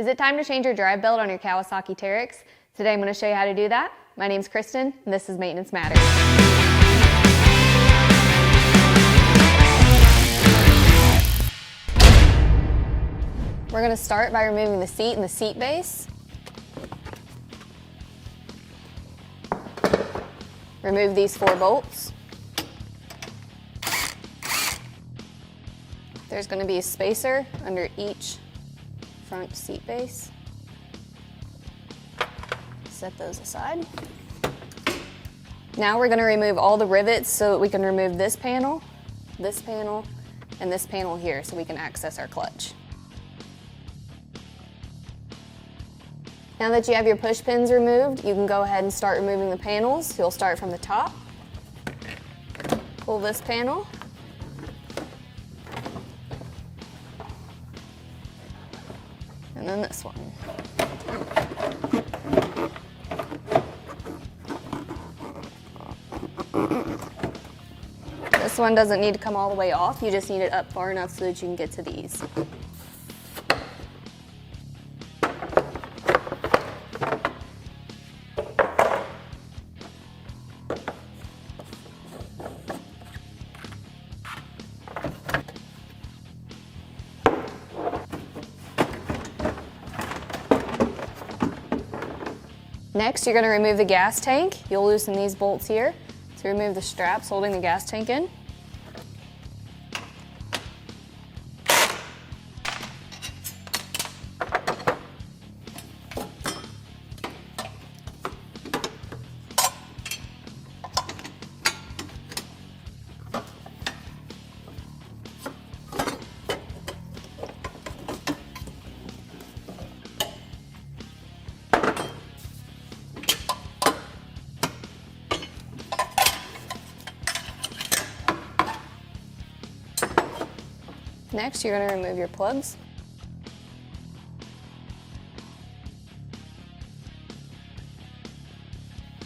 Is it time to change your drive belt on your Kawasaki Teryx? Today I'm going to show you how to do that. My name's Kristen, and this is Maintenance Matters. We're going to start by removing the seat and the seat base. Remove these 4 bolts. There's going to be a spacer under each front seat base. Set those aside. Now we're going to remove all the rivets so that we can remove this panel, and this panel here so we can access our clutch. Now that you have your push pins removed, you can go ahead and start removing the panels. You'll start from the top. Pull this panel. And then this one. This one doesn't need to come all the way off, you just need it up far enough so that you can get to these. Next, you're going to remove the gas tank. You'll loosen these bolts here to remove the straps holding the gas tank in. Next, you're going to remove your plugs.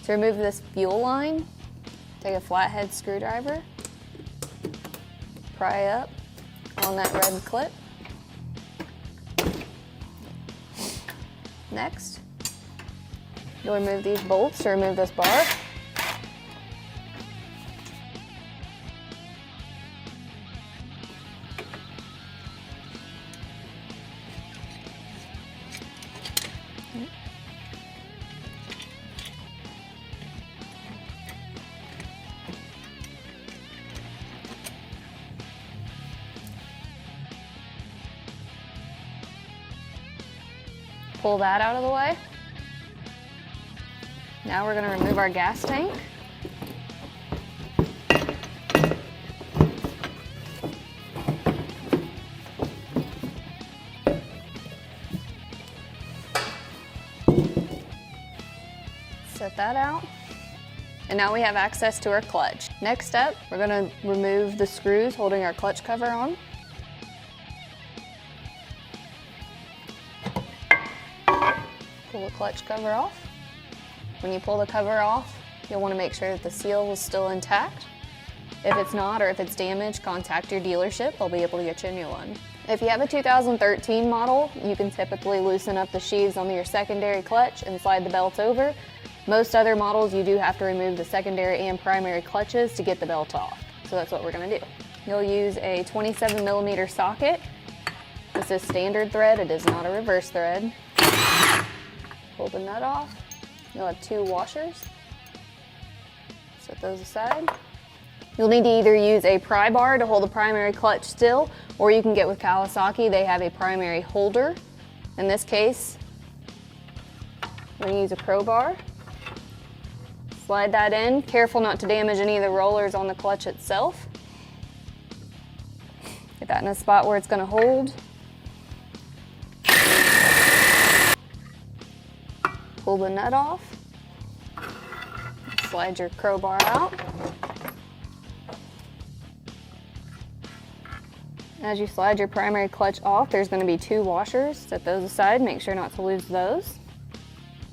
To remove this fuel line, take a flathead screwdriver, pry up on that red clip. Next, you'll remove these bolts to remove this bar. Pull that out of the way. Now we're going to remove our gas tank. Set that out. And now we have access to our clutch. Next step, we're going to remove the screws holding our clutch cover on. Pull the clutch cover off. When you pull the cover off, you'll want to make sure that the seal is still intact. If it's not, or if it's damaged, contact your dealership. They'll be able to get you a new one. If you have a 2013 model, you can typically loosen up the sheaves on your secondary clutch and slide the belt over. Most other models, you do have to remove the secondary and primary clutches to get the belt off. So that's what we're going to do. You'll use a 27mm socket. This is standard thread, it is not a reverse thread. Pull the nut off. You'll have 2 washers. Set those aside. You'll need to either use a pry bar to hold the primary clutch still, or you can get with Kawasaki, they have a primary holder. In this case, we're going to use a crowbar. Slide that in. Careful not to damage any of the rollers on the clutch itself. Get that in a spot where it's going to hold. Pull the nut off. Slide your crowbar out. As you slide your primary clutch off, there's going to be 2 washers. Set those aside, make sure not to lose those.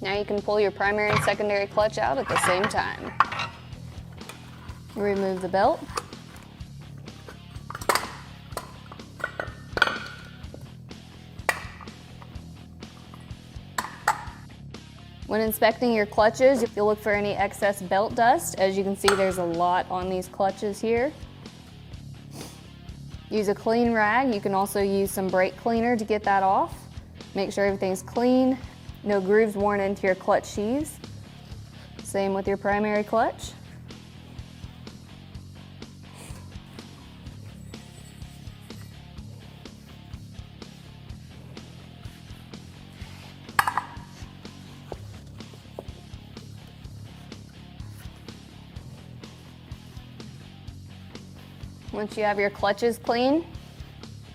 Now you can pull your primary and secondary clutch out at the same time. Remove the belt. When inspecting your clutches, you'll look for any excess belt dust. As you can see, there's a lot on these clutches here. Use a clean rag. You can also use some brake cleaner to get that off. Make sure everything's clean, no grooves worn into your clutch sheaves. Same with your primary clutch. Once you have your clutches clean,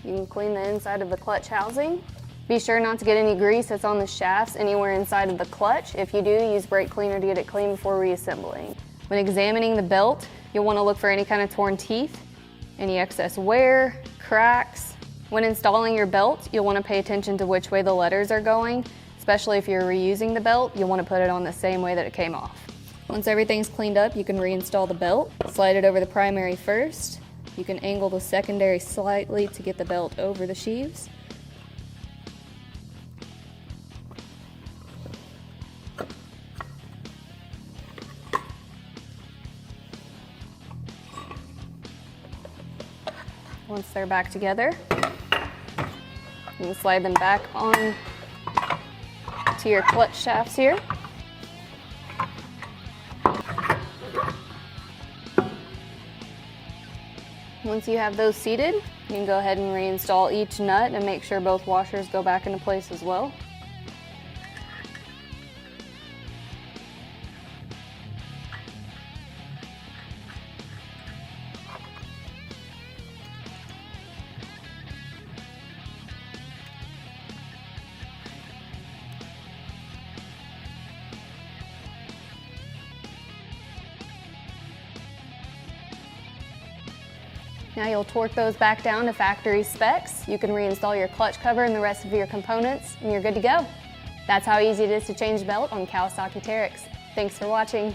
you can clean the inside of the clutch housing. Be sure not to get any grease that's on the shafts anywhere inside of the clutch. If you do, use brake cleaner to get it clean before reassembling. When examining the belt, you'll want to look for any kind of torn teeth, any excess wear, cracks. When installing your belt, you'll want to pay attention to which way the letters are going, especially if you're reusing the belt. You'll want to put it on the same way that it came off. Once everything's cleaned up, you can reinstall the belt. Slide it over the primary first. You can angle the secondary slightly to get the belt over the sheaves. Once they're back together, you can slide them back on to your clutch shafts here. Once you have those seated, you can go ahead and reinstall each nut and make sure both washers go back into place as well. Now you'll torque those back down to factory specs. You can reinstall your clutch cover and the rest of your components, and you're good to go. That's how easy it is to change the belt on Kawasaki Teryx. Thanks for watching.